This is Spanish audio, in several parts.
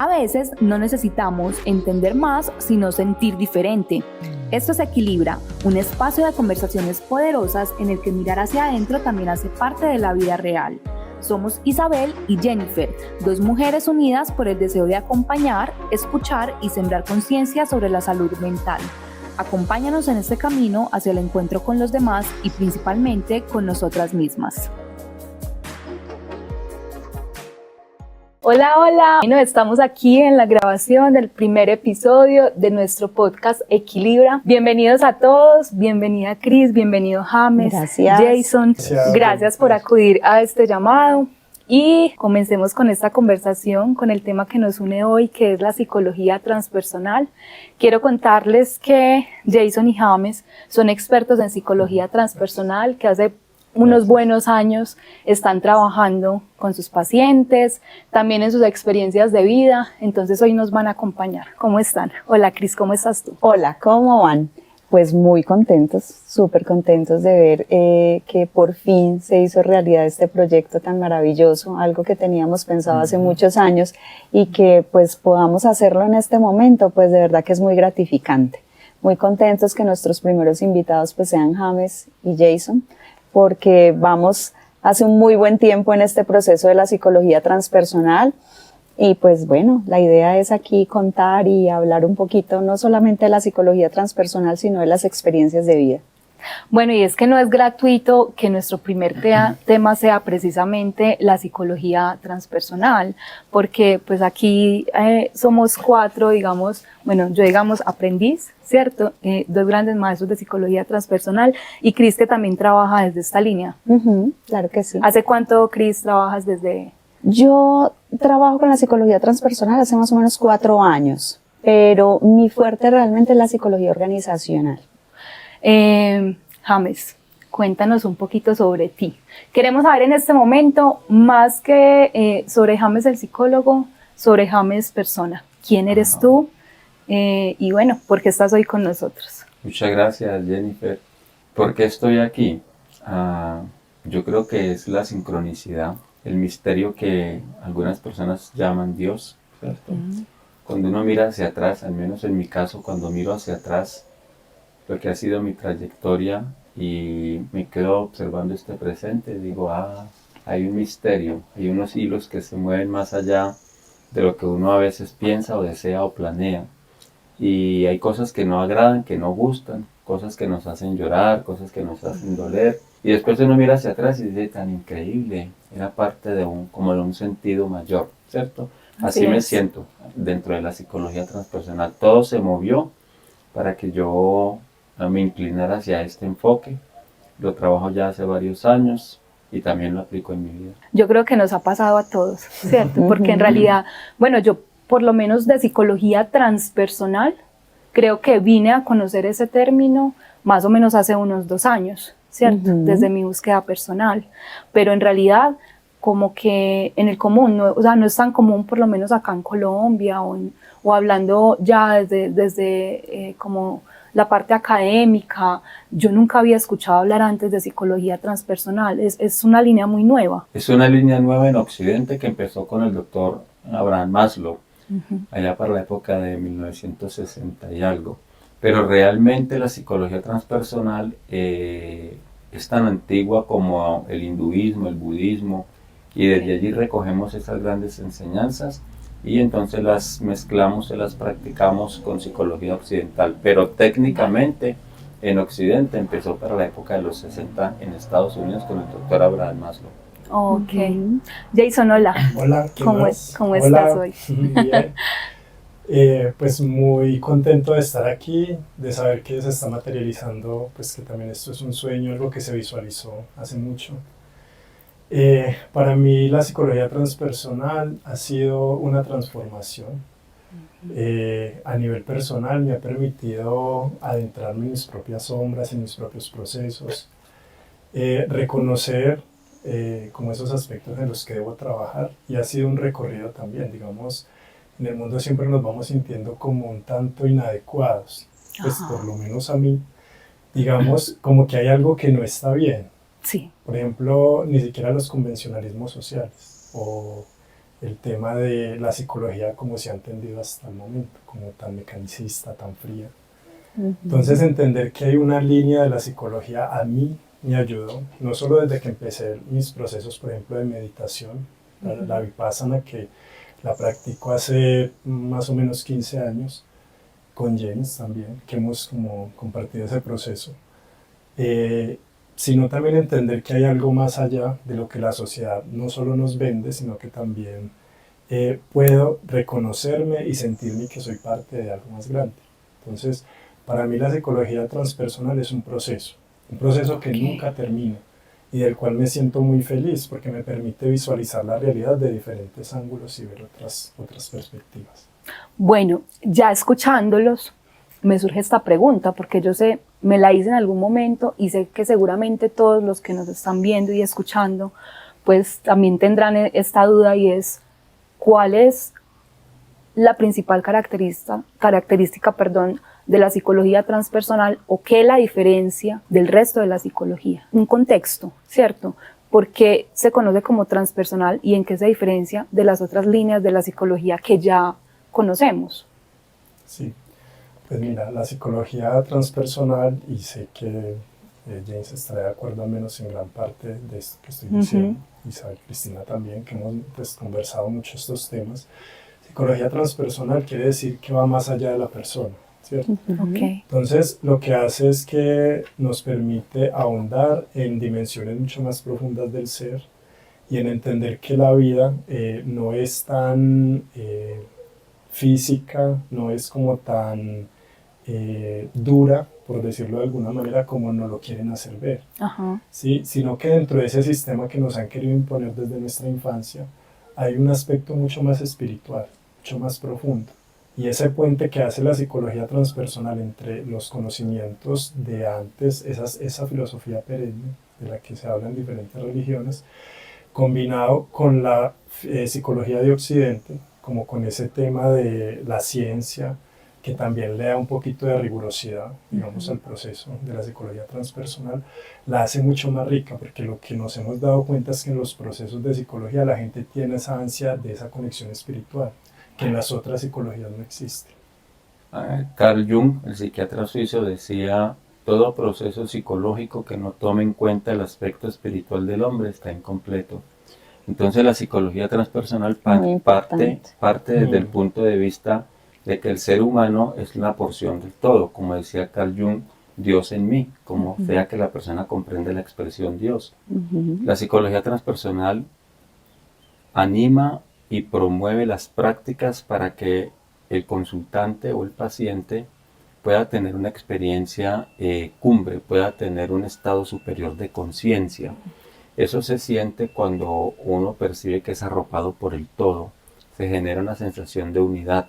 A veces no necesitamos entender más, sino sentir diferente. Esto se equilibra, un espacio de conversaciones poderosas en el que mirar hacia adentro también hace parte de la vida real. Somos Isabel y Jennifer, dos mujeres unidas por el deseo de acompañar, escuchar y sembrar conciencia sobre la salud mental. Acompáñanos en este camino hacia el encuentro con los demás y principalmente con nosotras mismas. Hola, hola. Bueno, estamos aquí en la grabación del primer episodio de nuestro podcast Equilibra. Bienvenidos a todos, bienvenida Cris, bienvenido James, Gracias. Jason. Gracias por acudir a este llamado. Y comencemos con esta conversación, con el tema que nos une hoy, que es la psicología transpersonal. Quiero contarles que Jason y James son expertos en psicología transpersonal, que hace unos buenos años están trabajando con sus pacientes, también en sus experiencias de vida, entonces hoy nos van a acompañar. ¿Cómo están? Hola Cris, ¿cómo estás tú? Hola, ¿cómo van? Pues muy contentos, súper contentos de ver que por fin se hizo realidad este proyecto tan maravilloso, algo que teníamos pensado hace muchos años y que pues podamos hacerlo en este momento, pues de verdad que es muy gratificante. Muy contentos que nuestros primeros invitados pues sean James y Jason, porque vamos hace un muy buen tiempo en este proceso de la psicología transpersonal y pues bueno, la idea es aquí contar y hablar un poquito no solamente de la psicología transpersonal, sino de las experiencias de vida. Bueno, y es que no es gratuito que nuestro primer tema sea precisamente la psicología transpersonal, porque pues aquí somos cuatro, digamos, bueno, yo digamos aprendiz, ¿cierto? Dos grandes maestros de psicología transpersonal y Cris que también trabaja desde esta línea. Claro que sí. ¿Hace cuánto, Cris, trabajas desde...? Yo trabajo con la psicología transpersonal hace más o menos 4 años, pero mi fuerte realmente es la psicología organizacional. James, cuéntanos un poquito sobre ti. Queremos saber en este momento, más que sobre James el psicólogo, sobre James persona. ¿Quién eres tú? Y bueno, ¿por qué estás hoy con nosotros? Muchas gracias, Jennifer. ¿Por qué estoy aquí? Yo creo que es la sincronicidad, el misterio que algunas personas llaman Dios, ¿cierto? Cuando uno mira hacia atrás, al menos en mi caso, cuando miro hacia atrás, lo que ha sido mi trayectoria y me quedo observando este presente, digo, hay un misterio, hay unos hilos que se mueven más allá de lo que uno a veces piensa o desea o planea. Y hay cosas que no agradan, que no gustan, cosas que nos hacen llorar, cosas que nos hacen doler. Y después uno mira hacia atrás y dice, tan increíble, era parte de como de un sentido mayor, ¿cierto? Así me siento dentro de la psicología transpersonal. Todo se movió para que yo me inclinara hacia este enfoque. Lo trabajo ya hace varios años y también lo aplico en mi vida. Yo creo que nos ha pasado a todos, ¿cierto? Porque en realidad, bueno, yo por lo menos de psicología transpersonal, creo que vine a conocer ese término más o menos hace unos 2 años, ¿cierto? Desde mi búsqueda personal. Pero en realidad, como que en el común, o sea, no es tan común por lo menos acá en Colombia o hablando ya desde como la parte académica, yo nunca había escuchado hablar antes de psicología transpersonal, es una línea muy nueva. Es una línea nueva en Occidente que empezó con el doctor Abraham Maslow, allá para la época de 1960 y algo. Pero realmente la psicología transpersonal es tan antigua como el hinduismo, el budismo, y desde allí recogemos esas grandes enseñanzas y entonces las mezclamos, se las practicamos con psicología occidental, pero técnicamente en Occidente empezó para la época de los 60 en Estados Unidos con el doctor Abraham Maslow. Ok. Jason, hola. Hola, ¿Cómo estás hoy? Bien. Pues muy contento de estar aquí, de saber que se está materializando, pues que también esto es un sueño, algo que se visualizó hace mucho. Para mí la psicología transpersonal ha sido una transformación. A nivel personal me ha permitido adentrarme en mis propias sombras, en mis propios procesos, reconocer como esos aspectos en los que debo trabajar, y ha sido un recorrido también, digamos, en el mundo siempre nos vamos sintiendo como un tanto inadecuados, pues por lo menos a mí, digamos, como que hay algo que no está bien. Sí. Por ejemplo, ni siquiera los convencionalismos sociales o el tema de la psicología como se ha entendido hasta el momento, como tan mecanicista, tan fría. Entonces entender que hay una línea de la psicología a mí me ayudó, no solo desde que empecé mis procesos, por ejemplo, de meditación, la Vipassana, que la practico hace más o menos 15 años, con James también, que hemos como compartido ese proceso, sino también entender que hay algo más allá de lo que la sociedad no solo nos vende, sino que también puedo reconocerme y sentirme que soy parte de algo más grande. Entonces, para mí la psicología transpersonal es un proceso que nunca termina y del cual me siento muy feliz porque me permite visualizar la realidad de diferentes ángulos y ver otras perspectivas. Bueno, ya escuchándolos, me surge esta pregunta, porque yo sé, me la hice en algún momento y sé que seguramente todos los que nos están viendo y escuchando, pues también tendrán esta duda, y es, ¿cuál es la principal característica, de la psicología transpersonal, o qué es la diferencia del resto de la psicología? Un contexto, ¿cierto? ¿Por qué se conoce como transpersonal y en qué se diferencia de las otras líneas de la psicología que ya conocemos? Sí, pues mira, la psicología transpersonal, y sé que James estará de acuerdo al menos en gran parte de esto que estoy diciendo, Isabel, Cristina también, que hemos conversado mucho estos temas. Psicología transpersonal quiere decir que va más allá de la persona, ¿cierto? Okay. Entonces, lo que hace es que nos permite ahondar en dimensiones mucho más profundas del ser y en entender que la vida no es tan física, no es como tan dura, por decirlo de alguna manera, como nos lo quieren hacer ver, ¿sí? Sino que dentro de ese sistema que nos han querido imponer desde nuestra infancia, hay un aspecto mucho más espiritual, mucho más profundo. Y ese puente que hace la psicología transpersonal entre los conocimientos de antes, esa filosofía perenne de la que se habla en diferentes religiones, combinado con la psicología de Occidente, como con ese tema de la ciencia, que también le da un poquito de rigurosidad, digamos, al proceso de la psicología transpersonal, la hace mucho más rica, porque lo que nos hemos dado cuenta es que en los procesos de psicología la gente tiene esa ansia de esa conexión espiritual, que en las otras psicologías no existe. Carl Jung, el psiquiatra suizo, decía: todo proceso psicológico que no tome en cuenta el aspecto espiritual del hombre está incompleto. Entonces la psicología transpersonal parte desde el punto de vista de que el ser humano es una porción del todo, como decía Carl Jung, Dios en mí, como sea que la persona comprende la expresión Dios. La psicología transpersonal anima y promueve las prácticas para que el consultante o el paciente pueda tener una experiencia cumbre, pueda tener un estado superior de conciencia. Eso se siente cuando uno percibe que es arropado por el todo, se genera una sensación de unidad.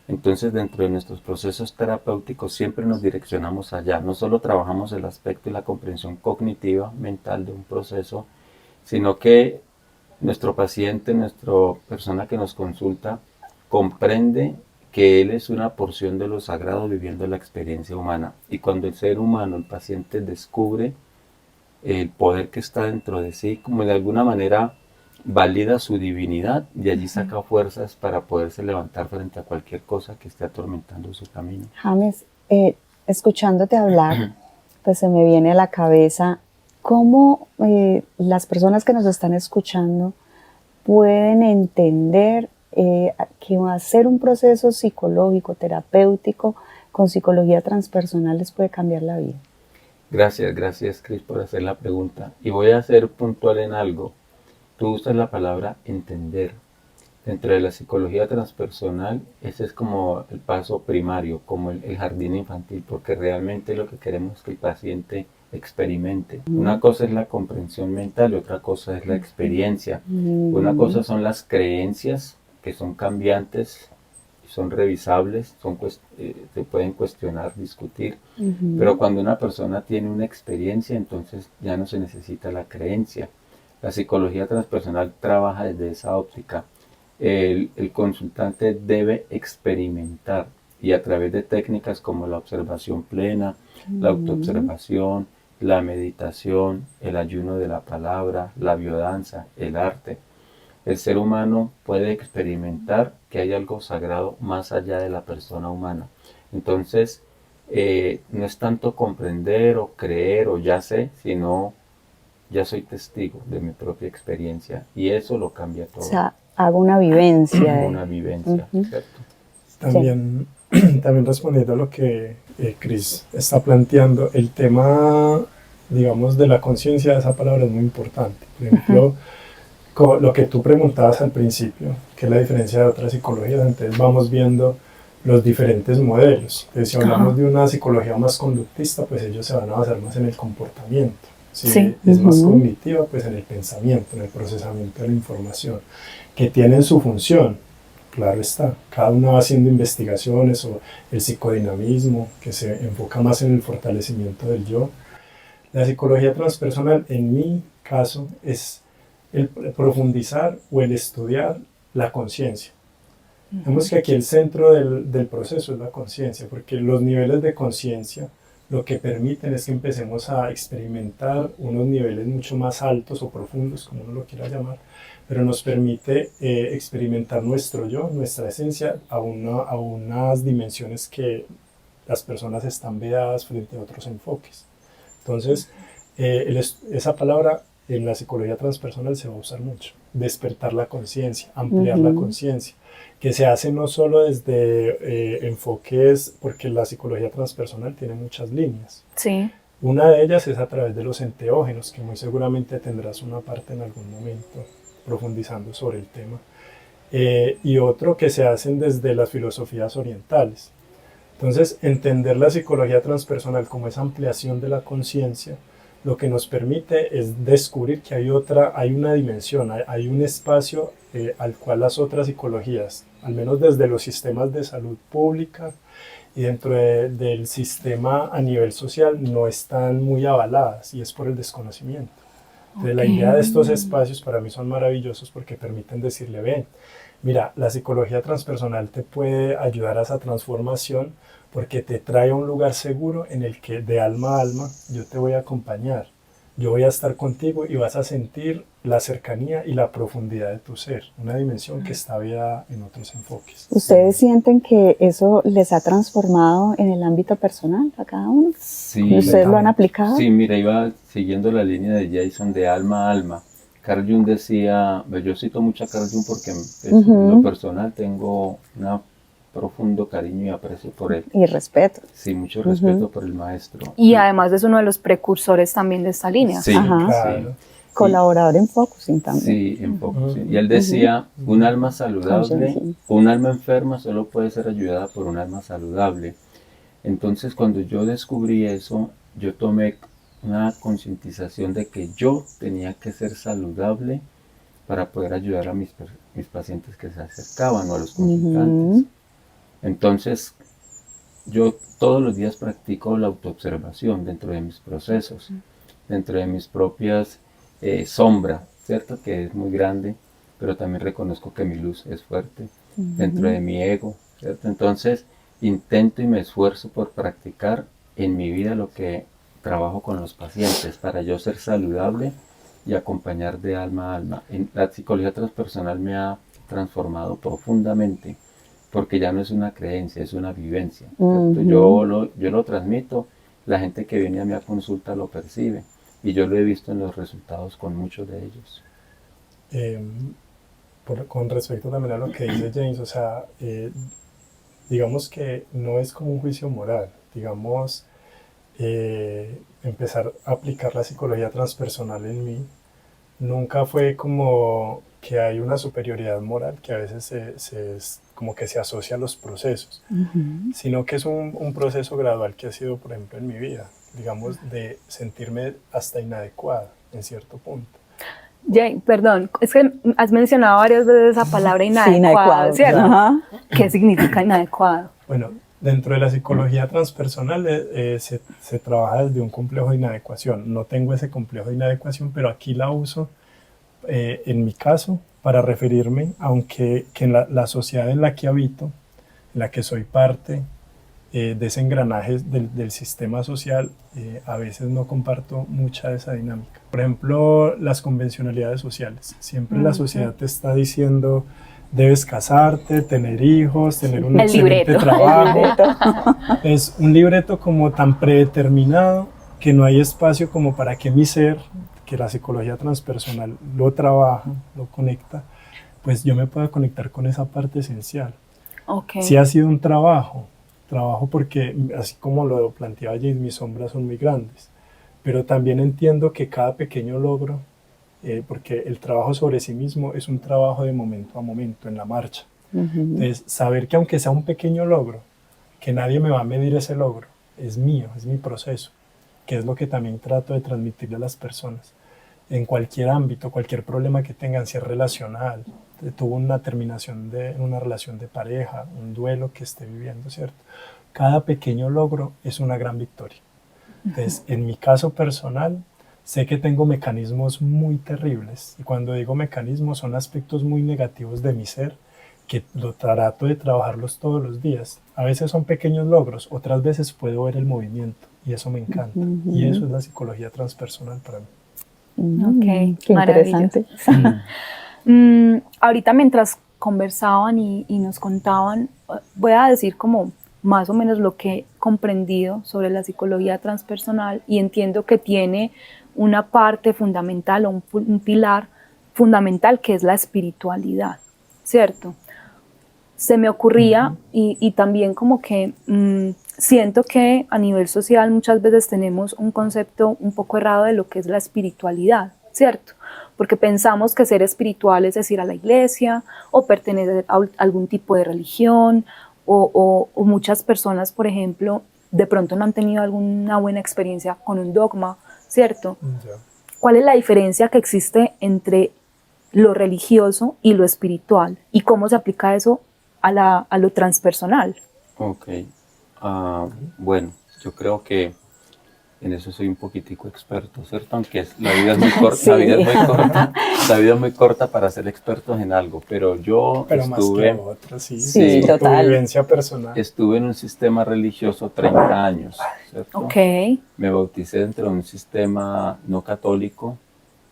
Entonces, dentro de nuestros procesos terapéuticos siempre nos direccionamos allá. No solo trabajamos el aspecto y la comprensión cognitiva, mental de un proceso, sino que nuestro paciente, nuestra persona que nos consulta, comprende que él es una porción de lo sagrado viviendo la experiencia humana. Y cuando el ser humano, el paciente, descubre el poder que está dentro de sí, como de alguna manera valida su divinidad, y allí saca fuerzas para poderse levantar frente a cualquier cosa que esté atormentando su camino. James, escuchándote hablar, pues se me viene a la cabeza cómo las personas que nos están escuchando pueden entender que hacer un proceso psicológico, terapéutico, con psicología transpersonal les puede cambiar la vida. Gracias Cris por hacer la pregunta. Y voy a ser puntual en algo. Tú usas la palabra entender. Dentro de la psicología transpersonal, ese es como el paso primario, como el jardín infantil, porque realmente lo que queremos es que el paciente experimente. Una cosa es la comprensión mental y otra cosa es la experiencia. Una cosa son las creencias, que son cambiantes, son revisables, se pueden cuestionar, discutir, pero cuando una persona tiene una experiencia, entonces ya no se necesita la creencia. La psicología transpersonal trabaja desde esa óptica. El consultante debe experimentar, y a través de técnicas como la observación plena, la autoobservación, la meditación, el ayuno de la palabra, la biodanza, el arte, el ser humano puede experimentar que hay algo sagrado más allá de la persona humana. Entonces, no es tanto comprender o creer o ya sé, sino ya soy testigo de mi propia experiencia y eso lo cambia todo. O sea, hago una vivencia. Una vivencia, ¿cierto? También, también respondiendo a lo que Cris está planteando, el tema, digamos, de la conciencia, esa palabra es muy importante. Por ejemplo, lo que tú preguntabas al principio, que es la diferencia de otras psicologías, entonces vamos viendo los diferentes modelos. Entonces, si hablamos de una psicología más conductista, pues ellos se van a basar más en el comportamiento. Si es más cognitiva, pues en el pensamiento, en el procesamiento de la información, que tienen su función, claro está. Cada uno va haciendo investigaciones, o el psicodinamismo, que se enfoca más en el fortalecimiento del yo. La psicología transpersonal, en mi caso, es el profundizar o el estudiar la conciencia. Vemos que aquí el centro del proceso es la conciencia, porque los niveles de conciencia lo que permiten es que empecemos a experimentar unos niveles mucho más altos o profundos, como uno lo quiera llamar, pero nos permite experimentar nuestro yo, nuestra esencia, a unas dimensiones que las personas están vedadas frente a otros enfoques. Entonces, esa palabra en la psicología transpersonal se va a usar mucho, despertar la conciencia, ampliar la conciencia, que se hace no solo desde enfoques, porque la psicología transpersonal tiene muchas líneas. Sí. Una de ellas es a través de los enteógenos, que muy seguramente tendrás una parte en algún momento profundizando sobre el tema, y otro que se hacen desde las filosofías orientales. Entonces, entender la psicología transpersonal como esa ampliación de la conciencia, lo que nos permite es descubrir que hay una dimensión, hay un espacio al cual las otras psicologías, al menos desde los sistemas de salud pública y dentro del sistema a nivel social, no están muy avaladas, y es por el desconocimiento. Entonces, la idea de estos espacios para mí son maravillosos porque permiten decirle, ven, mira, la psicología transpersonal te puede ayudar a esa transformación porque te trae a un lugar seguro en el que de alma a alma yo te voy a acompañar, yo voy a estar contigo y vas a sentir la cercanía y la profundidad de tu ser, una dimensión que está viva en otros enfoques. ¿Ustedes sienten que eso les ha transformado en el ámbito personal a cada uno? Sí. ¿Ustedes lo han aplicado? Sí, mira, iba siguiendo la línea de Jason de alma a alma. Carl Jung decía, yo cito mucho a Carl Jung porque en lo personal tengo un profundo cariño y aprecio por él. Y respeto. Sí, mucho respeto por el maestro. Y además es uno de los precursores también de esta línea. Sí, claro. sí. Colaborador en Focusing también. Sí, en Focusing. Y él decía, un alma saludable, un alma enferma solo puede ser ayudada por un alma saludable. Entonces, cuando yo descubrí eso, yo tomé una concientización de que yo tenía que ser saludable para poder ayudar a mis pacientes que se acercaban o a los consultantes. Entonces, yo todos los días practico la autoobservación dentro de mis procesos, dentro de mis propias sombras, ¿cierto? Que es muy grande, pero también reconozco que mi luz es fuerte, dentro de mi ego, ¿cierto? Entonces, intento y me esfuerzo por practicar en mi vida lo que trabajo con los pacientes para yo ser saludable y acompañar de alma a alma. La psicología transpersonal me ha transformado profundamente porque ya no es una creencia, es una vivencia. Yo lo transmito, la gente que viene a mi consulta lo percibe y yo lo he visto en los resultados con muchos de ellos. Con respecto también a lo que dice James, o sea, digamos que no es como un juicio moral, digamos, empezar a aplicar la psicología transpersonal en mí, nunca fue como que hay una superioridad moral que a veces como que se asocia a los procesos, sino que es un proceso gradual que ha sido, por ejemplo, en mi vida, digamos, de sentirme hasta inadecuada en cierto punto. Jay, perdón, es que has mencionado varias veces esa palabra inadecuado, ¿cierto? Ajá. ¿Qué significa inadecuado? Bueno, dentro de la psicología transpersonal se trabaja desde un complejo de inadecuación. No tengo ese complejo de inadecuación, pero aquí la uso, en mi caso, para referirme, aunque que en la sociedad en la que habito, en la que soy parte, de ese engranaje del sistema social, a veces no comparto mucha de esa dinámica. Por ejemplo, las convencionalidades sociales. Siempre la sociedad te está diciendo, debes casarte, tener hijos, tener un excelente trabajo. Es un libreto como tan predeterminado que no hay espacio como para que mi ser, que la psicología transpersonal lo trabaja, lo conecta, pues yo me pueda conectar con esa parte esencial. Okay. Sí ha sido un trabajo porque, así como lo planteaba allí, mis sombras son muy grandes, pero también entiendo que cada pequeño logro, porque el trabajo sobre sí mismo es un trabajo de momento a momento, en la marcha. Entonces, saber que aunque sea un pequeño logro, que nadie me va a medir ese logro, es mío, es mi proceso, que es lo que también trato de transmitirle a las personas. En cualquier ámbito, cualquier problema que tengan, si es relacional, tuvo una terminación de una relación de pareja, un duelo que esté viviendo, ¿cierto? Cada pequeño logro es una gran victoria. Entonces, en mi caso personal, sé que tengo mecanismos muy terribles, y cuando digo mecanismos son aspectos muy negativos de mi ser, que lo trato de trabajarlos todos los días. A veces son pequeños logros, otras veces puedo ver el movimiento, y eso me encanta. Y eso es la psicología transpersonal para mí. Ok, qué interesante. Ahorita mientras conversaban y nos contaban, voy a decir como más o menos lo que he comprendido sobre la psicología transpersonal, y entiendo que tiene una parte fundamental o un pilar fundamental que es la espiritualidad, ¿cierto? Se me ocurría y también como que siento que a nivel social muchas veces tenemos un concepto un poco errado de lo que es la espiritualidad, ¿cierto? Porque pensamos que ser espiritual es ir a la iglesia o pertenecer a algún tipo de religión, o muchas personas, por ejemplo, de pronto no han tenido alguna buena experiencia con un dogma, ¿cierto? ¿Cuál es la diferencia que existe entre lo religioso y lo espiritual? ¿Y cómo se aplica eso a lo transpersonal? Ok, bueno, yo creo que en eso soy un poquitico experto, ¿cierto? Aunque la vida es muy corta, sí. La vida es muy corta para ser expertos en algo, pero estuve, más que otras, sí, total. Tu vivencia personal. Estuve en un sistema religioso 30 años, ¿cierto? Okay. Me bauticé dentro de un sistema no católico,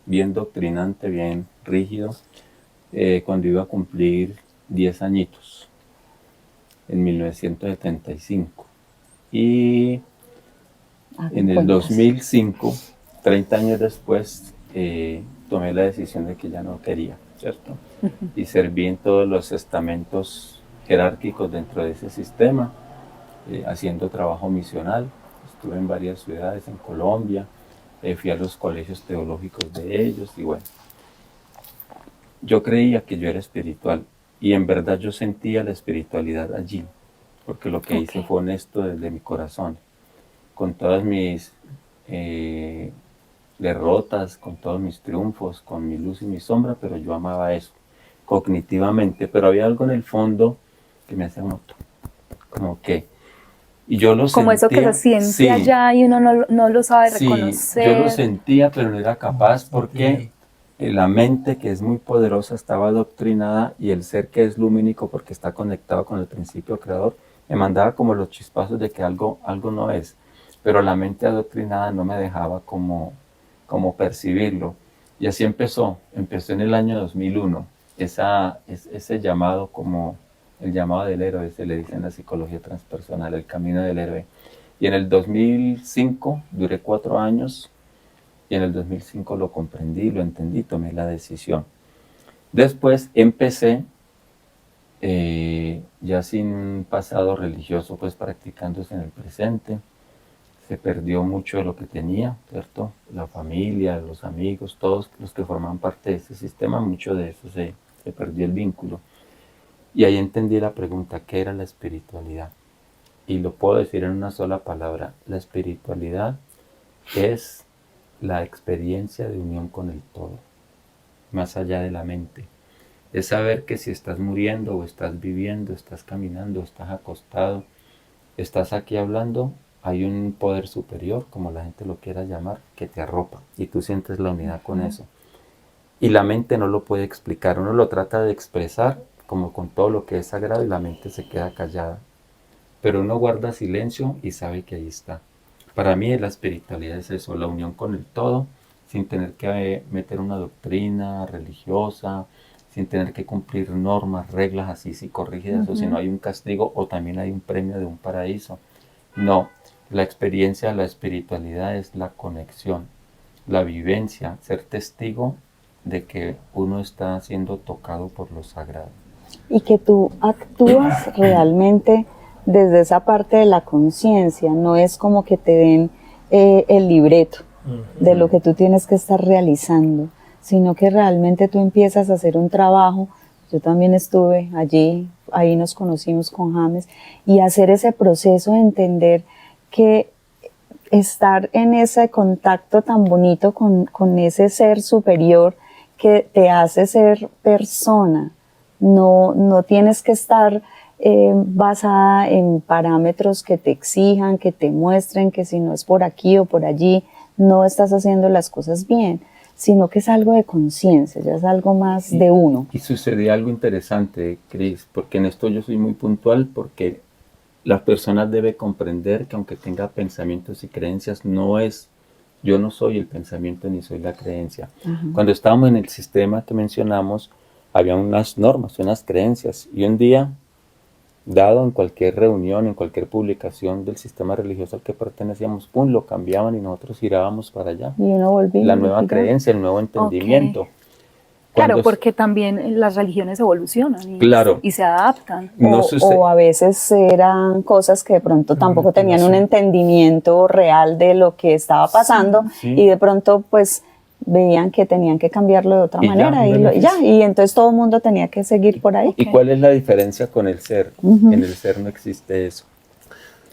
bien doctrinante, bien rígido, cuando iba a cumplir 10 añitos, en 1975. Y en el 2005, 30 años después, tomé la decisión de que ya no quería, ¿cierto? Y serví en todos los estamentos jerárquicos dentro de ese sistema, haciendo trabajo misional. Estuve en varias ciudades en Colombia, fui a los colegios teológicos de ellos, y bueno, yo creía que yo era espiritual, y en verdad yo sentía la espiritualidad allí, porque lo que hice fue honesto desde mi corazón, con todas mis derrotas, con todos mis triunfos, con mi luz y mi sombra, pero yo amaba eso, cognitivamente, pero había algo en el fondo que me hacía como que, y yo lo como sentía, eso que se siente sí. allá y uno no lo sabe reconocer. Sí, yo lo sentía, pero no era capaz, porque la mente, que es muy poderosa, estaba adoctrinada, y el ser, que es lumínico porque está conectado con el principio creador, me mandaba como los chispazos de que algo no es, pero la mente adoctrinada no me dejaba como percibirlo. Y así empezó en el año 2001, ese llamado, como el llamado del héroe, se le dice en la psicología transpersonal, el camino del héroe. Y en el 2005 duré 4 años, y en el 2005 lo comprendí, lo entendí, tomé la decisión. Después empecé, ya sin un pasado religioso, pues practicándose en el presente. Se perdió mucho de lo que tenía, ¿cierto? La familia, los amigos, todos los que forman parte de ese sistema, mucho de eso se perdió el vínculo. Y ahí entendí la pregunta, ¿qué era la espiritualidad? Y lo puedo decir en una sola palabra: la espiritualidad es la experiencia de unión con el todo, más allá de la mente. Es saber que si estás muriendo o estás viviendo, estás caminando, estás acostado, estás aquí hablando, hay un poder superior, como la gente lo quiera llamar, que te arropa, y tú sientes la unidad con eso. Y la mente no lo puede explicar, uno lo trata de expresar como con todo lo que es sagrado, y la mente se queda callada. pero uno guarda silencio y sabe que ahí está. Para mí la espiritualidad es eso, la unión con el todo, sin tener que meter una doctrina religiosa, sin tener que cumplir normas, reglas así psicorrígidas, o si no hay un castigo o también hay un premio de un paraíso. No, la experiencia de la espiritualidad es la conexión, la vivencia, ser testigo de que uno está siendo tocado por lo sagrado. Y que tú actúas realmente desde esa parte de la conciencia, no es como que te den el libreto de lo que tú tienes que estar realizando, sino que realmente tú empiezas a hacer un trabajo. Yo también estuve allí, ahí nos conocimos con James, y hacer ese proceso de entender que estar en ese contacto tan bonito con ese ser superior que te hace ser persona. No tienes que estar basada en parámetros que te exijan, que te muestren que si no es por aquí o por allí, no estás haciendo las cosas bien, sino que es algo de conciencia, ya es algo más de uno. Y sucedió algo interesante, Cris, porque en esto yo soy muy puntual, porque las personas deben comprender que aunque tenga pensamientos y creencias, yo no soy el pensamiento ni soy la creencia. Cuando estábamos en el sistema que mencionamos, había unas normas, unas creencias, y un día, dado en cualquier reunión, en cualquier publicación del sistema religioso al que pertenecíamos, pum, lo cambiaban y nosotros girábamos para allá. Y uno volvía. La nueva creencia, el nuevo entendimiento. Okay. Claro, porque también las religiones evolucionan y se adaptan. O a veces eran cosas que de pronto tampoco tenían un entendimiento real de lo que estaba pasando, y de pronto pues veían que tenían que cambiarlo de otra manera y entonces todo el mundo tenía que seguir por ahí. ¿Y cuál es la diferencia con el ser? En el ser no existe eso.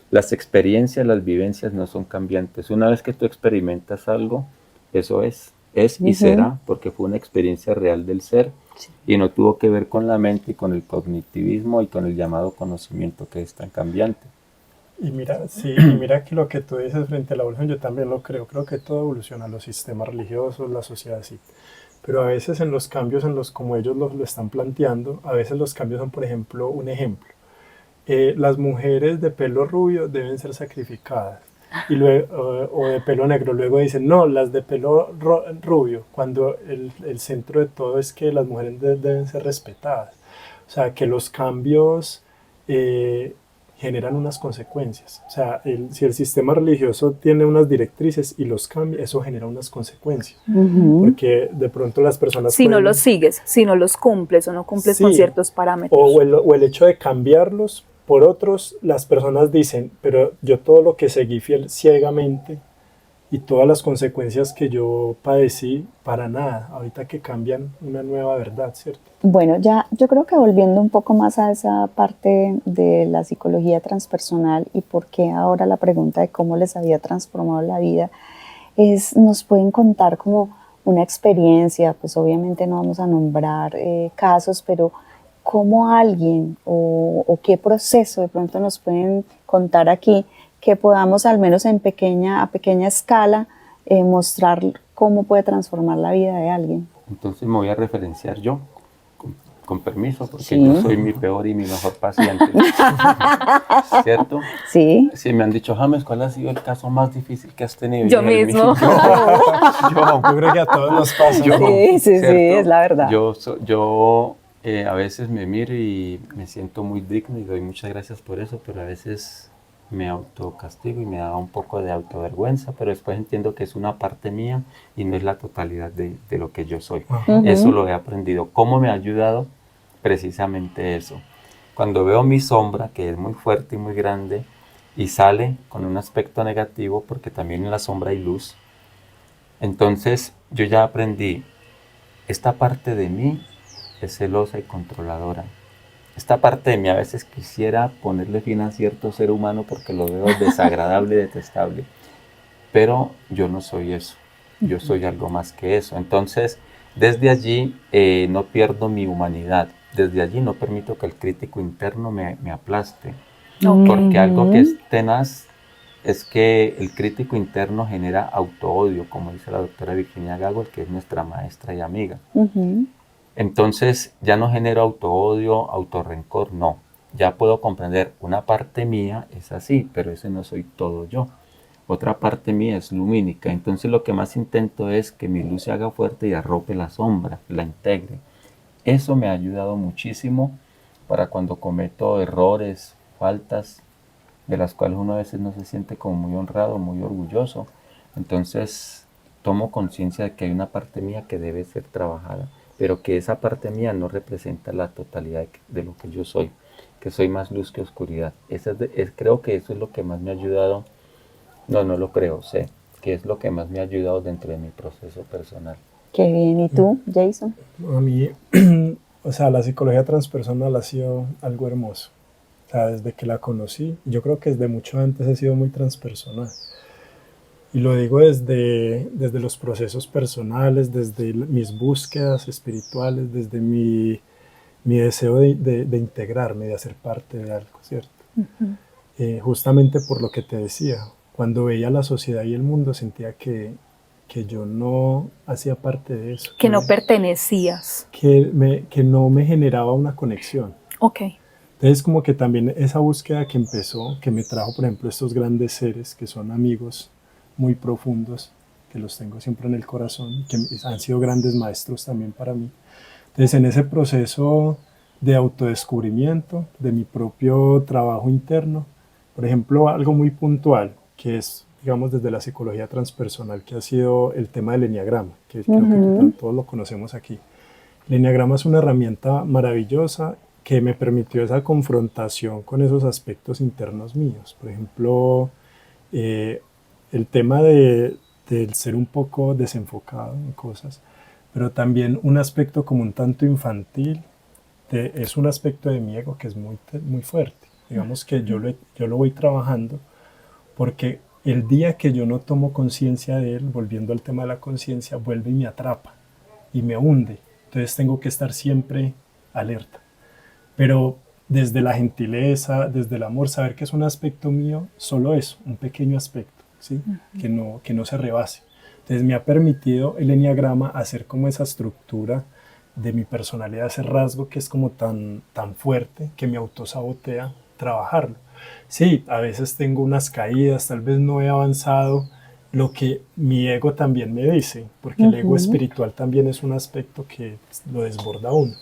Las experiencias, las vivencias no son cambiantes. Una vez que tú experimentas algo, eso es y será, porque fue una experiencia real del ser y no tuvo que ver con la mente y con el cognitivismo y con el llamado conocimiento, que es tan cambiante. Y mira que lo que tú dices frente a la evolución, yo también lo creo que todo evoluciona, los sistemas religiosos, la sociedad, sí. Pero a veces en los cambios, como ellos lo están planteando, a veces los cambios son, por ejemplo, las mujeres de pelo rubio deben ser sacrificadas, y luego, o de pelo negro, luego dicen, no, las de pelo rubio, cuando el centro de todo es que las mujeres deben ser respetadas. O sea, que los cambios generan unas consecuencias. O sea, si el sistema religioso tiene unas directrices y los cambia, eso genera unas consecuencias. Porque de pronto las personas no los sigues, si no los cumples o no cumples con ciertos parámetros. O el hecho de cambiarlos por otros, las personas dicen, pero yo todo lo que seguí fiel ciegamente y todas las consecuencias que yo padecí, para nada, ahorita que cambian una nueva verdad, ¿cierto? Bueno, yo creo que volviendo un poco más a esa parte de la psicología transpersonal y por qué ahora la pregunta de cómo les había transformado la vida, nos pueden contar como una experiencia, pues obviamente no vamos a nombrar casos, pero cómo alguien o qué proceso de pronto nos pueden contar aquí, que podamos al menos a pequeña escala mostrar cómo puede transformar la vida de alguien. Entonces me voy a referenciar yo, con permiso, porque yo soy mi peor y mi mejor paciente. ¿Cierto? Sí. Sí, me han dicho, James, ¿cuál ha sido el caso más difícil que has tenido? Yo mismo. Yo creo que a todos nos pasa. Sí, es la verdad. Yo a veces me miro y me siento muy digno y doy muchas gracias por eso, pero a veces me autocastigo y me da un poco de autovergüenza, pero después entiendo que es una parte mía y no es la totalidad de lo que yo soy. Eso lo he aprendido. ¿Cómo me ha ayudado? Precisamente eso. Cuando veo mi sombra, que es muy fuerte y muy grande, y sale con un aspecto negativo, porque también en la sombra hay luz, entonces yo ya aprendí, esta parte de mí es celosa y controladora. Esta parte de mí a veces quisiera ponerle fin a cierto ser humano porque lo veo desagradable y detestable, pero yo no soy eso, yo soy algo más que eso. Entonces, desde allí no pierdo mi humanidad, desde allí no permito que el crítico interno me aplaste, porque algo que es tenaz es que el crítico interno genera autoodio, como dice la doctora Virginia Gagol, que es nuestra maestra y amiga. Entonces ya no genero autoodio, autorrencor, no. ya puedo comprender, una parte mía es así, pero ese no soy todo yo. Otra parte mía es lumínica, entonces lo que más intento es que mi luz se haga fuerte y arrope la sombra, la integre. Eso me ha ayudado muchísimo para cuando cometo errores, faltas, de las cuales uno a veces no se siente como muy honrado, muy orgulloso. Entonces tomo conciencia de que hay una parte mía que debe ser trabajada, pero que esa parte mía no representa la totalidad de lo que yo soy, que soy más luz que oscuridad. Creo que eso es lo que más me ha ayudado, no lo creo, sé, que es lo que más me ha ayudado dentro de mi proceso personal. Qué bien. ¿Y tú, Jason? A mí, o sea, la psicología transpersonal ha sido algo hermoso. O sea, desde que la conocí, yo creo que desde mucho antes he sido muy transpersonal. Y lo digo desde los procesos personales, desde mis búsquedas espirituales, desde mi deseo de integrarme, de hacer parte de algo, ¿cierto? Justamente por lo que te decía, cuando veía la sociedad y el mundo sentía que yo no hacía parte de eso. Que no pertenecías. Que no me generaba una conexión. Ok. Entonces como que también esa búsqueda que empezó, que me trajo por ejemplo estos grandes seres que son amigos muy profundos, que los tengo siempre en el corazón, que han sido grandes maestros también para mí. Entonces en ese proceso de autodescubrimiento, de mi propio trabajo interno, por ejemplo algo muy puntual, que es digamos desde la psicología transpersonal, que ha sido el tema del eneagrama, que creo que todos lo conocemos aquí. El eneagrama es una herramienta maravillosa que me permitió esa confrontación con esos aspectos internos míos. Por ejemplo, el tema del ser un poco desenfocado en cosas, pero también un aspecto como un tanto infantil, es un aspecto de mi ego que es muy, muy fuerte. Digamos que yo lo voy trabajando porque el día que yo no tomo conciencia de él, volviendo al tema de la conciencia, vuelve y me atrapa y me hunde. Entonces tengo que estar siempre alerta. Pero desde la gentileza, desde el amor, saber que es un aspecto mío, solo eso, un pequeño aspecto, ¿sí? Que no se rebase. Entonces me ha permitido el eneagrama hacer como esa estructura de mi personalidad, ese rasgo que es como tan fuerte, que me autosabotea, trabajarlo. Sí, a veces tengo unas caídas, tal vez no he avanzado lo que mi ego también me dice, porque el ego espiritual también es un aspecto que lo desborda a uno.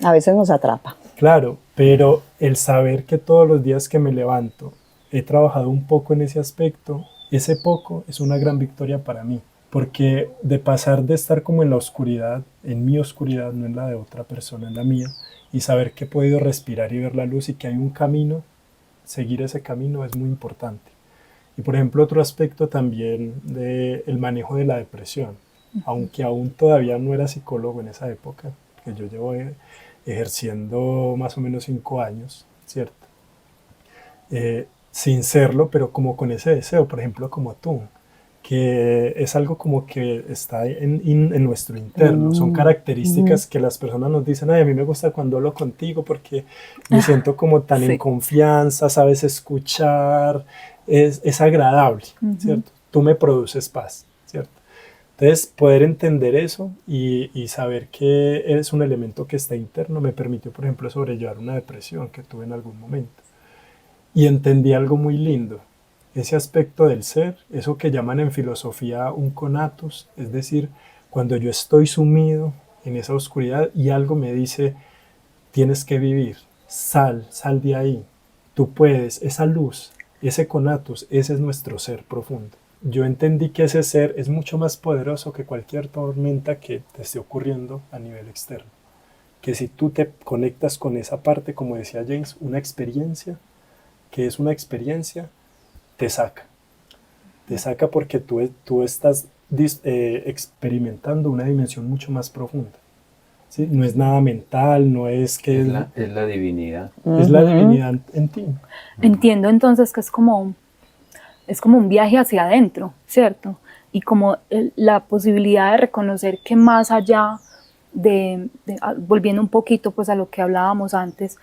A veces nos atrapa. Claro, pero el saber que todos los días que me levanto he trabajado un poco en ese aspecto, ese poco es una gran victoria para mí, porque de pasar de estar como en la oscuridad, en mi oscuridad, no en la de otra persona, en la mía, y saber que he podido respirar y ver la luz y que hay un camino, seguir ese camino es muy importante. Y por ejemplo, otro aspecto también del manejo de la depresión, aunque aún todavía no era psicólogo en esa época, que yo llevo ejerciendo más o menos 5 años, ¿cierto? Sin serlo, pero como con ese deseo, por ejemplo, como tú, que es algo como que está en nuestro interno, son características que las personas nos dicen, ay, a mí me gusta cuando hablo contigo porque me siento como tan en confianza, sabes escuchar, es agradable, ¿cierto? Tú me produces paz, ¿cierto? Entonces, poder entender eso y saber que eres un elemento que está interno me permitió, por ejemplo, sobrellevar una depresión que tuve en algún momento. Y entendí algo muy lindo, ese aspecto del ser, eso que llaman en filosofía un conatus, es decir, cuando yo estoy sumido en esa oscuridad y algo me dice, tienes que vivir, sal de ahí, tú puedes, esa luz, ese conatus, ese es nuestro ser profundo. Yo entendí que ese ser es mucho más poderoso que cualquier tormenta que te esté ocurriendo a nivel externo. Que si tú te conectas con esa parte, como decía James, una experiencia, que es una experiencia, te saca. Te saca porque tú estás experimentando una dimensión mucho más profunda. ¿Sí? No es nada mental, no es que... Es la divinidad. Es la divinidad en ti. Entiendo entonces que es como un viaje hacia adentro, ¿cierto? Y como la posibilidad de reconocer que más allá volviendo un poquito pues a lo que hablábamos antes,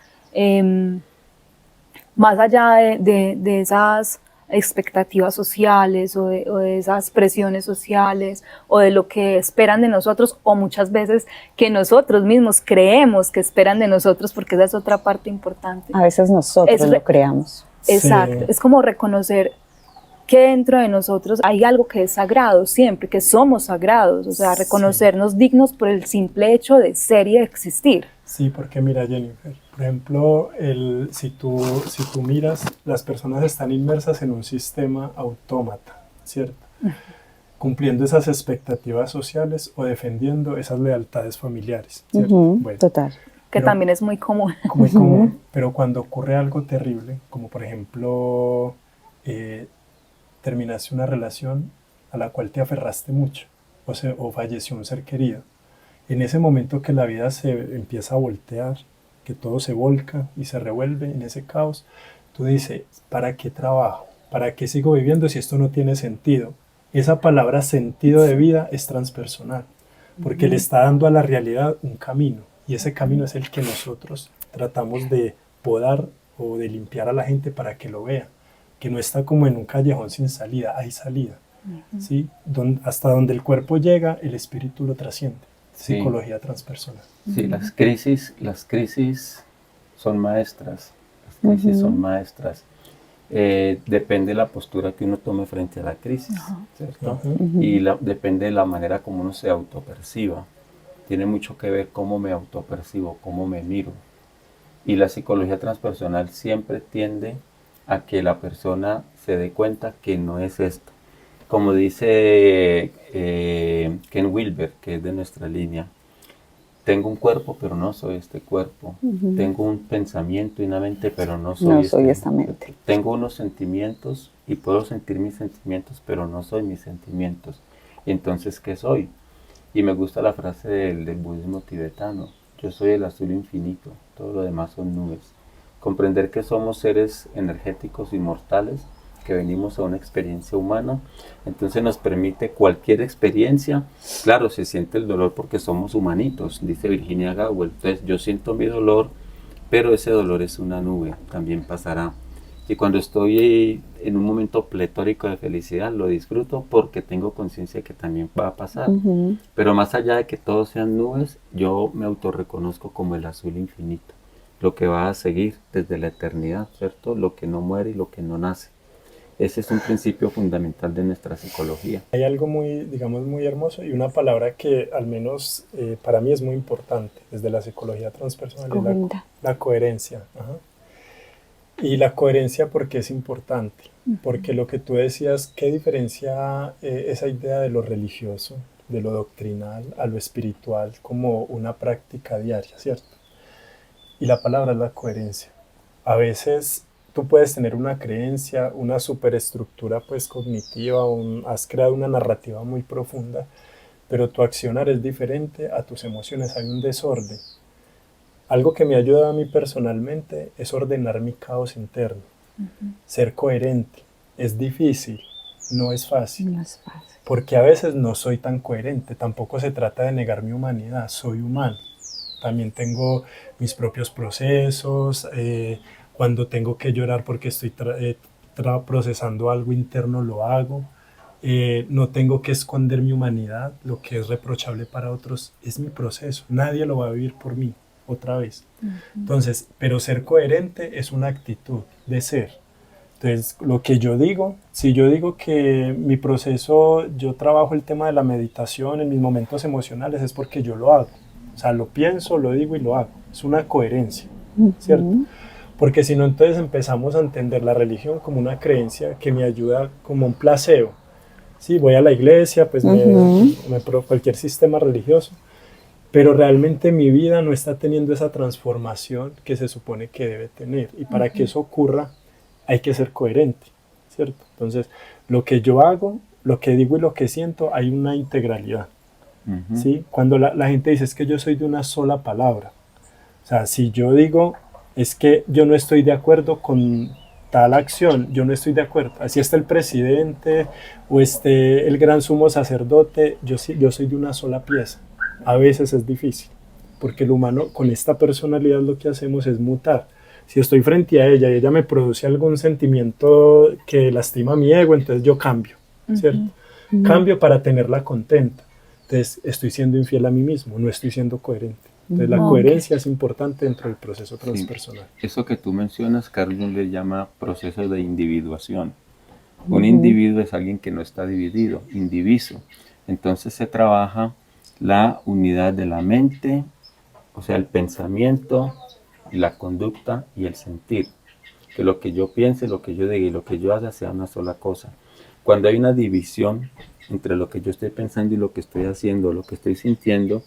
más allá de esas expectativas sociales o de esas presiones sociales o de lo que esperan de nosotros, o muchas veces que nosotros mismos creemos que esperan de nosotros, porque esa es otra parte importante. A veces nosotros lo creamos. Exacto, Sí. es como reconocer que dentro de nosotros hay algo que es sagrado siempre, que somos sagrados, o sea, reconocernos dignos por el simple hecho de ser y de existir. Sí, porque mira, Jennifer, por ejemplo, si tú miras, las personas están inmersas en un sistema autómata, ¿cierto? Cumpliendo esas expectativas sociales o defendiendo esas lealtades familiares, ¿cierto? Bueno, Total. Que pero- también es muy común. muy común, pero cuando ocurre algo terrible, como por ejemplo, terminaste una relación a la cual te aferraste mucho, o falleció un ser querido, en ese momento que la vida se empieza a voltear, que todo se volca y se revuelve en ese caos, tú dices, ¿para qué trabajo? ¿Para qué sigo viviendo si esto no tiene sentido? Esa palabra sentido de vida es transpersonal, porque le está dando a la realidad un camino, y ese camino es el que nosotros tratamos de podar o de limpiar a la gente para que lo vea, que no está como en un callejón sin salida, hay salida, ¿sí? Hasta donde el cuerpo llega, el espíritu lo trasciende. Sí. Psicología transpersonal. Sí, las crisis son maestras. Las crisis son maestras. Depende de la postura que uno tome frente a la crisis, ¿cierto? Y depende de la manera como uno se autoperciba. Tiene mucho que ver cómo me autopercibo, cómo me miro. Y la psicología transpersonal siempre tiende a que la persona se dé cuenta que no es esto. Como dice Ken Wilber, que es de nuestra línea, tengo un cuerpo, pero no soy este cuerpo. Tengo un pensamiento y una mente, pero no soy esta mente. Tengo unos sentimientos y puedo sentir mis sentimientos, pero no soy mis sentimientos. Entonces, ¿qué soy? Y me gusta la frase del budismo tibetano: yo soy el azul infinito, todo lo demás son nubes. Comprender que somos seres energéticos inmortales, que venimos a una experiencia humana, entonces nos permite cualquier experiencia. Claro, se siente el dolor porque somos humanitos, dice Virginia Gowell. Entonces yo siento mi dolor, pero ese dolor es una nube, también pasará. Y cuando estoy en un momento pletórico de felicidad, lo disfruto porque tengo conciencia que también va a pasar. Pero más allá de que todos sean nubes, yo me autorreconozco como el azul infinito, lo que va a seguir desde la eternidad, ¿cierto? Lo que no muere y lo que no nace. Ese es un principio fundamental de nuestra psicología. Hay algo muy, digamos, muy hermoso y una palabra que al menos para mí es muy importante desde la psicología transpersonal, es la coherencia. Ajá. Y la coherencia, ¿por qué es importante? Porque lo que tú decías, ¿qué diferencia esa idea de lo religioso, de lo doctrinal, a lo espiritual como una práctica diaria, ¿cierto? Y la palabra es la coherencia. A veces tú puedes tener una creencia, una superestructura pues cognitiva, has creado una narrativa muy profunda, pero tu accionar es diferente a tus emociones, hay un desorden. Algo que me ayuda a mí personalmente es ordenar mi caos interno, ser coherente. Es difícil, no es fácil, porque a veces no soy tan coherente, tampoco se trata de negar mi humanidad, soy humano. También tengo mis propios procesos, cuando tengo que llorar porque estoy procesando algo interno, lo hago. No tengo que esconder mi humanidad, lo que es reprochable para otros es mi proceso, nadie lo va a vivir por mí, otra vez. Entonces, pero ser coherente es una actitud de ser. Entonces, lo que yo digo, si yo digo que mi proceso, yo trabajo el tema de la meditación en mis momentos emocionales, es porque yo lo hago. O sea, lo pienso, lo digo y lo hago. Es una coherencia, ¿cierto? Porque si no, entonces empezamos a entender la religión como una creencia que me ayuda como un placebo. Sí, voy a la iglesia, pues cualquier sistema religioso, pero realmente mi vida no está teniendo esa transformación que se supone que debe tener. Y para que eso ocurra, hay que ser coherente, ¿cierto? Entonces, lo que yo hago, lo que digo y lo que siento, hay una integralidad. ¿Sí? Cuando la gente dice es que yo soy de una sola palabra, o sea, si yo digo es que yo no estoy de acuerdo con tal acción, yo no estoy de acuerdo, así está el presidente o el gran sumo sacerdote, yo soy de una sola pieza. A veces es difícil, porque el humano con esta personalidad lo que hacemos es mutar, Si estoy frente a ella y ella me produce algún sentimiento que lastima mi ego, entonces yo cambio, ¿cierto? Cambio para tenerla contenta. Entonces estoy siendo infiel a mí mismo, no estoy siendo coherente. Entonces la coherencia es importante dentro del proceso transpersonal. Sí. Eso que tú mencionas, Carl Jung le llama proceso de individuación. Un individuo es alguien que no está dividido, indiviso. Entonces se trabaja la unidad de la mente, o sea, el pensamiento, la conducta y el sentir. Que lo que yo piense, lo que yo diga y lo que yo haga sea una sola cosa. Cuando hay una división entre lo que yo estoy pensando y lo que estoy haciendo, lo que estoy sintiendo,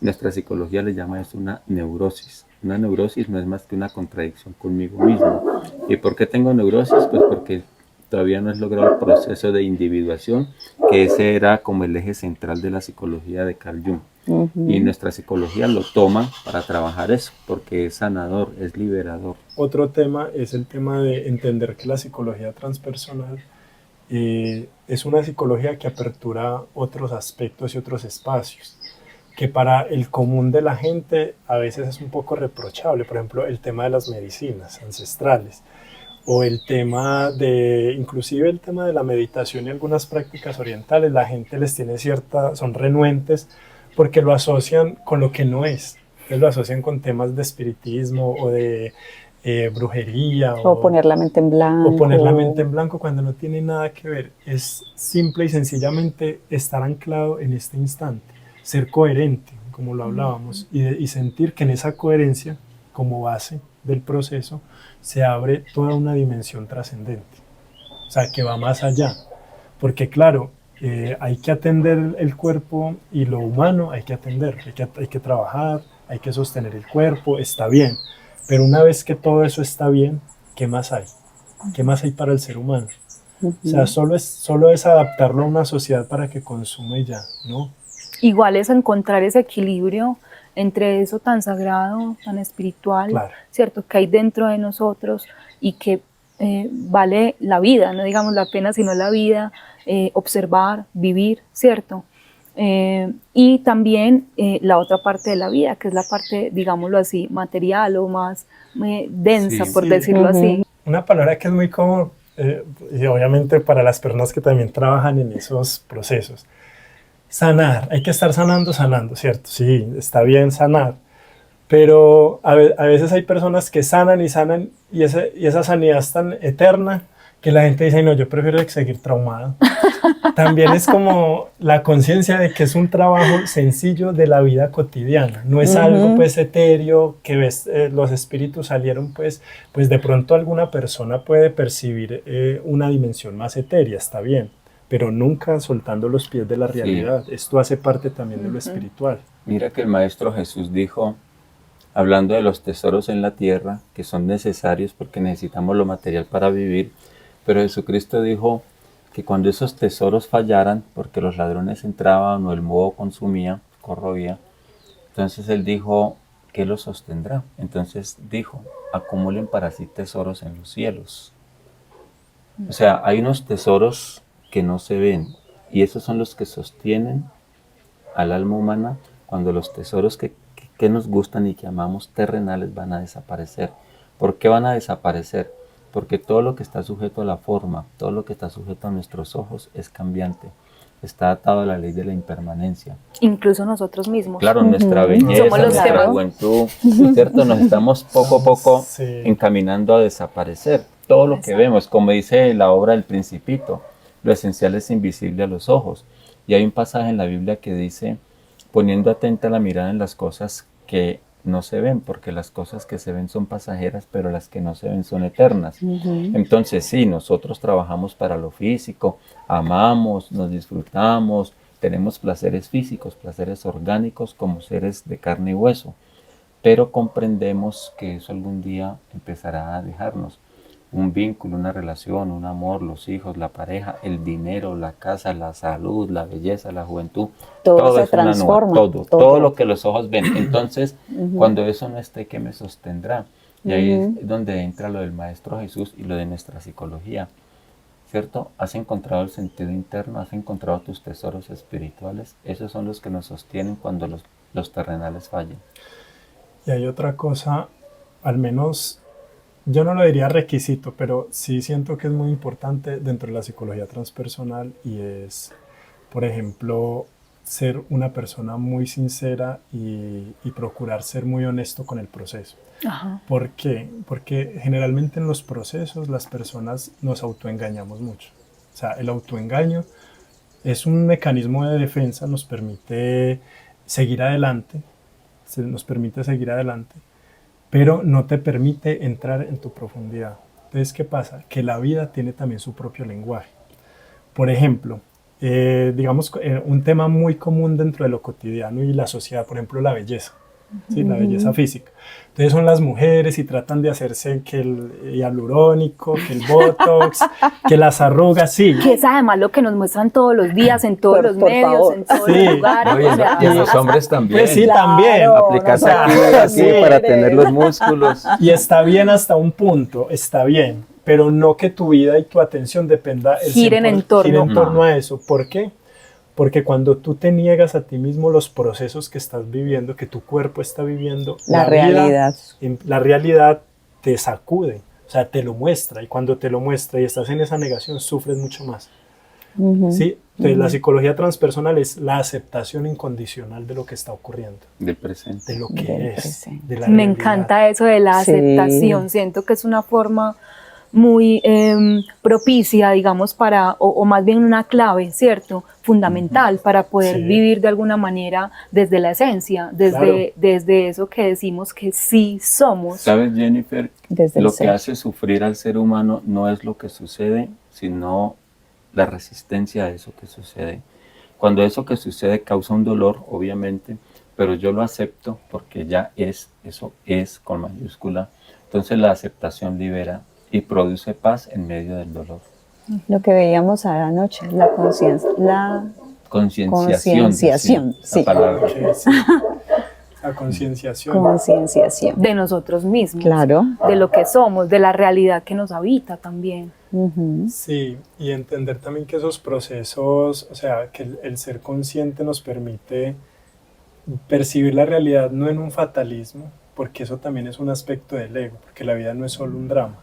nuestra psicología le llama eso una neurosis. Una neurosis no es más que una contradicción conmigo mismo. ¿Y por qué tengo neurosis? Pues porque todavía no he logrado el proceso de individuación, que ese era como el eje central de la psicología de Carl Jung. Y nuestra psicología lo toma para trabajar eso, porque es sanador, es liberador. Otro tema es el tema de entender que la psicología transpersonal es una psicología que apertura otros aspectos y otros espacios, que para el común de la gente a veces es un poco reprochable. Por ejemplo, el tema de las medicinas ancestrales, o el tema de, inclusive el tema de la meditación y algunas prácticas orientales, la gente les tiene son renuentes porque lo asocian con lo que no es. Entonces lo asocian con temas de espiritismo o de brujería. O poner la mente en blanco. O poner la mente en blanco cuando no tiene nada que ver. Es simple y sencillamente estar anclado en este instante, ser coherente, como lo hablábamos, y sentir que en esa coherencia, como base del proceso, se abre toda una dimensión trascendente. O sea, que va más allá. Porque claro, hay que atender el cuerpo y lo humano hay que atender, hay que trabajar, hay que sostener el cuerpo, está bien. Pero una vez que todo eso está bien, ¿qué más hay? ¿Qué más hay para el ser humano? O sea, solo es adaptarlo a una sociedad para que consume ya, ¿no? Igual es encontrar ese equilibrio entre eso tan sagrado, tan espiritual, claro, ¿cierto? Que hay dentro de nosotros y que vale la vida, no digamos la pena, sino la vida, observar, vivir, ¿cierto? Y también la otra parte de la vida, que es la parte, digámoslo así, material o más densa, por decirlo así. Una palabra que es muy común, y obviamente para las personas que también trabajan en esos procesos, sanar, hay que estar sanando, ¿cierto? Sí, está bien sanar, pero a veces hay personas que sanan y esa sanidad es tan eterna que la gente dice, no, yo prefiero seguir traumado. También es como la conciencia de que es un trabajo sencillo de la vida cotidiana, no es algo pues etéreo, que ves, los espíritus salieron pues de pronto alguna persona puede percibir una dimensión más etérea, está bien, pero nunca soltando los pies de la realidad. Sí. Esto hace parte también de lo espiritual. Mira que el Maestro Jesús dijo, hablando de los tesoros en la tierra, que son necesarios porque necesitamos lo material para vivir, pero Jesucristo dijo que cuando esos tesoros fallaran, porque los ladrones entraban o el moho consumía, corroía, entonces Él dijo, ¿qué los sostendrá? Entonces dijo, acumulen para sí tesoros en los cielos. O sea, hay unos tesoros que no se ven, y esos son los que sostienen al alma humana cuando los tesoros que nos gustan y que amamos terrenales van a desaparecer. ¿Por qué van a desaparecer? Porque todo lo que está sujeto a la forma, todo lo que está sujeto a nuestros ojos es cambiante, está atado a la ley de la impermanencia. Incluso nosotros mismos. Claro, nuestra belleza, nuestra juventud, ¿cierto? Nos estamos poco a poco encaminando a desaparecer. Todo lo que vemos, como dice la obra del Principito, lo esencial es invisible a los ojos. Y hay un pasaje en la Biblia que dice, poniendo atenta la mirada en las cosas que no se ven, porque las cosas que se ven son pasajeras, pero las que no se ven son eternas. Entonces sí, nosotros trabajamos para lo físico, amamos, nos disfrutamos, tenemos placeres físicos, placeres orgánicos como seres de carne y hueso, pero comprendemos que eso algún día empezará a dejarnos. Un vínculo, una relación, un amor, los hijos, la pareja, el dinero, la casa, la salud, la belleza, la juventud. Todo se transforma. Todo lo que los ojos ven. Entonces, cuando eso no esté, ¿qué me sostendrá? Y ahí es donde entra lo del Maestro Jesús y lo de nuestra psicología. ¿Cierto? Has encontrado el sentido interno, has encontrado tus tesoros espirituales. Esos son los que nos sostienen cuando los terrenales fallen. Y hay otra cosa, al menos Yo no lo diría requisito, pero sí siento que es muy importante dentro de la psicología transpersonal y es, por ejemplo, ser una persona muy sincera y procurar ser muy honesto con el proceso. Ajá. ¿Por qué? Porque generalmente en los procesos las personas nos autoengañamos mucho. O sea, el autoengaño es un mecanismo de defensa, nos permite seguir adelante, pero no te permite entrar en tu profundidad. Entonces, ¿qué pasa? Que la vida tiene también su propio lenguaje. Por ejemplo, digamos, un tema muy común dentro de lo cotidiano y la sociedad, por ejemplo, la belleza, ¿sí? La belleza física. Entonces son las mujeres y tratan de hacerse que el hialurónico, que el botox, que las arrugas, sí. Que es además lo que nos muestran todos los días en todos los Por medios, favor. en todos Sí. los lugares. No, y, o sea, y en los hombres también. Pues sí, Claro. también. Aplicarse o sea, aquí así sí, para eres. tener los músculos. Y está bien hasta un punto, está bien, pero no que tu vida y tu atención dependa Giren en torno. giren en torno a eso. ¿Por qué? Porque cuando tú te niegas a ti mismo los procesos que estás viviendo, que tu cuerpo está viviendo, La vida, realidad. la realidad te sacude, o sea, te lo muestra, y cuando te lo muestra y estás en esa negación, sufres mucho más. ¿Sí? Entonces, la psicología transpersonal es la aceptación incondicional de lo que está ocurriendo, Del presente. de lo que Del es, presente. de la Me realidad. encanta eso de la Sí. aceptación. Siento que es una forma muy propicia, digamos, o más bien una clave, ¿cierto? Fundamental para poder Sí. vivir de alguna manera desde la esencia, Claro. desde eso que decimos que sí somos. ¿Sabes, Jennifer? Desde el Lo que ser. hace sufrir al ser humano no es lo que sucede, sino la resistencia a eso que sucede. Cuando eso que sucede causa un dolor, obviamente, pero yo lo acepto porque ya es, eso es con mayúscula. Entonces la aceptación libera y produce paz en medio del dolor. Lo que veíamos anoche, la conciencia, la decía Concienciación, sí. la palabra. Sí, sí. La concienciación. concienciación. De nosotros mismos, Claro. de lo que somos, de la realidad que nos habita también. Ujú. Sí, y entender también que esos procesos, o sea, que el ser consciente nos permite percibir la realidad no en un fatalismo, porque eso también es un aspecto del ego, porque la vida no es solo un drama,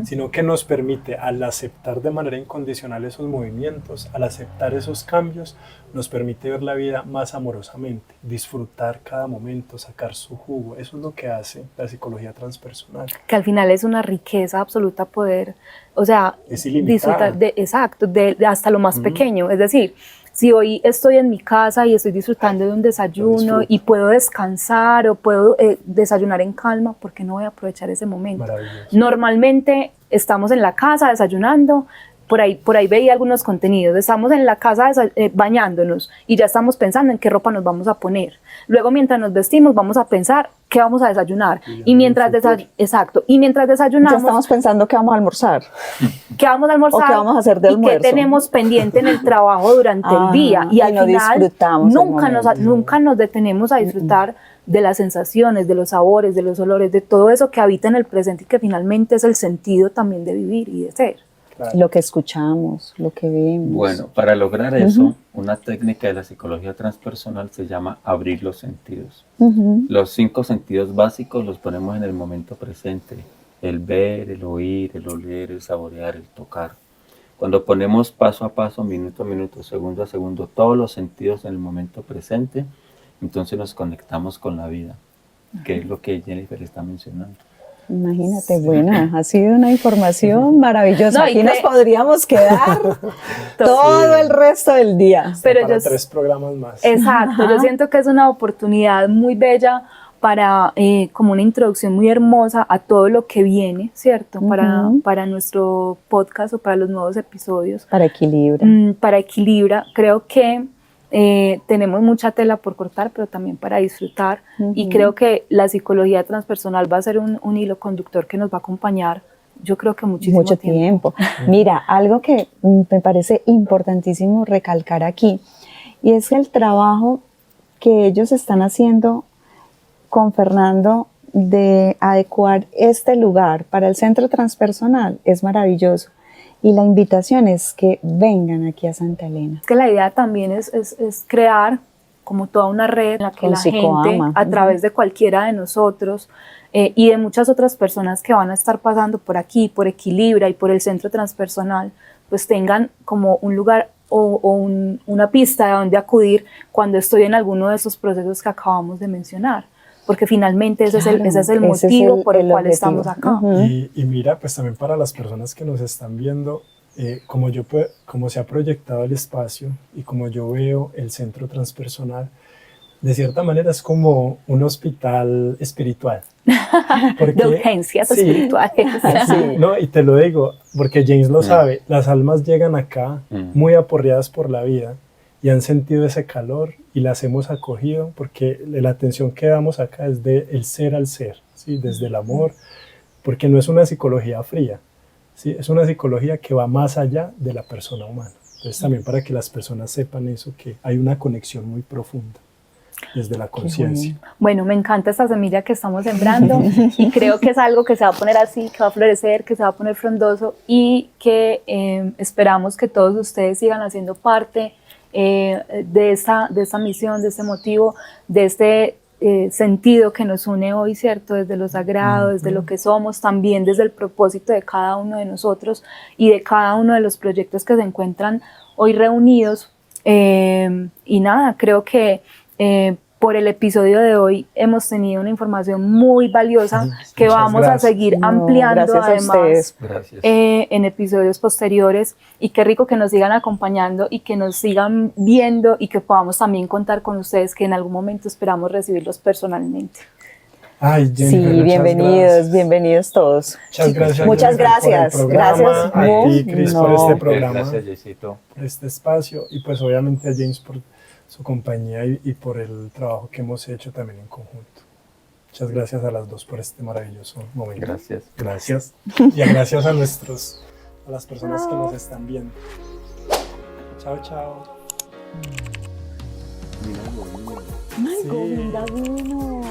sino que nos permite, al aceptar de manera incondicional esos movimientos, al aceptar esos cambios, nos permite ver la vida más amorosamente, disfrutar cada momento, sacar su jugo. Eso es lo que hace la psicología transpersonal. Que al final es una riqueza absoluta poder, o sea, Es ilimitada. disfrutar exacto, de hasta lo más pequeño. Es decir, si hoy estoy en mi casa y estoy disfrutando de un desayuno y puedo descansar o puedo desayunar en calma, ¿por qué no voy a aprovechar ese momento? Maravilloso. Normalmente estamos en la casa desayunando. Por ahí veía algunos contenidos, estamos en la casa bañándonos y ya estamos pensando en qué ropa nos vamos a poner. Luego mientras nos vestimos vamos a pensar qué vamos a desayunar. Y mientras Ya desayunamos, estamos pensando que vamos a almorzar. qué vamos a almorzar ¿O qué vamos a hacer de y almuerzo? qué tenemos pendiente en el trabajo durante el día. Y y al no final disfrutamos el nunca nos detenemos a disfrutar de las sensaciones, de los sabores, de los olores, de todo eso que habita en el presente y que finalmente es el sentido también de vivir y de ser. Claro. Lo que escuchamos, lo que vemos. Bueno, para lograr eso, una técnica de la psicología transpersonal se llama abrir los sentidos. Ujú. Los 5 sentidos básicos los ponemos en el momento presente. El ver, el oír, el oler, el saborear, el tocar. Cuando ponemos paso a paso, minuto a minuto, segundo a segundo, todos los sentidos en el momento presente, entonces nos conectamos con la vida, que es lo que Jennifer está mencionando. Imagínate, bueno, ha sido una información maravillosa. No, y Aquí nos que- podríamos quedar todo el resto del día. Pero Para yo- 3 programas más. Exacto, yo siento que es una oportunidad muy bella para, como una introducción muy hermosa a todo lo que viene, ¿cierto? Para nuestro podcast o para los nuevos episodios. Para equilibrar. Para Equilibra, creo que tenemos mucha tela por cortar, pero también para disfrutar. Y creo que la psicología transpersonal va a ser un hilo conductor que nos va a acompañar, yo creo que muchísimo Mucho tiempo. Mira, algo que me parece importantísimo recalcar aquí, y es el trabajo que ellos están haciendo con Fernando de adecuar este lugar para el centro transpersonal es maravilloso. Y la invitación es que vengan aquí a Santa Elena. Es que la idea también es crear como toda una red en la que Con la gente, Psicoama. a través de cualquiera de nosotros y de muchas otras personas que van a estar pasando por aquí, por Equilibra y por el Centro Transpersonal, pues tengan como un lugar o una pista de dónde acudir cuando estoy en alguno de esos procesos que acabamos de mencionar, porque finalmente ese es el motivo por el cual objetivo. estamos acá. Y mira, pues también para las personas que nos están viendo, como se ha proyectado el espacio y como yo veo el Centro Transpersonal, de cierta manera es como un hospital espiritual. De urgencias espirituales. Sí, no, y te lo digo, porque James lo sabe, las almas llegan acá muy aporreadas por la vida y han sentido ese calor y las hemos acogido porque la atención que damos acá es del ser al ser, ¿sí? Desde el amor, porque no es una psicología fría, ¿sí? Es una psicología que va más allá de la persona humana. Entonces también para que las personas sepan eso, que hay una conexión muy profunda desde la conciencia. Bueno, me encanta esta semilla que estamos sembrando y creo que es algo que se va a poner así, que va a florecer, que se va a poner frondoso y que esperamos que todos ustedes sigan haciendo parte de esta misión, de este motivo, de este sentido que nos une hoy, ¿cierto? Desde lo sagrado, desde lo que somos, también desde el propósito de cada uno de nosotros y de cada uno de los proyectos que se encuentran hoy reunidos. Y nada, creo que por el episodio de hoy hemos tenido una información muy valiosa que vamos a seguir ampliando además en episodios posteriores, y qué rico que nos sigan acompañando y que nos sigan viendo y que podamos también contar con ustedes, que en algún momento esperamos recibirlos personalmente. Ay, Jennifer, sí, bienvenidos todos. Muchas gracias. Gracias a ti, Cris, por este programa, gracias, Jessito, por este espacio y pues obviamente a James por su compañía y por el trabajo que hemos hecho también en conjunto. Muchas gracias a las dos por este maravilloso momento. Gracias. Y gracias a las personas que nos están viendo. Chao, chao. Ay, Govinda vino.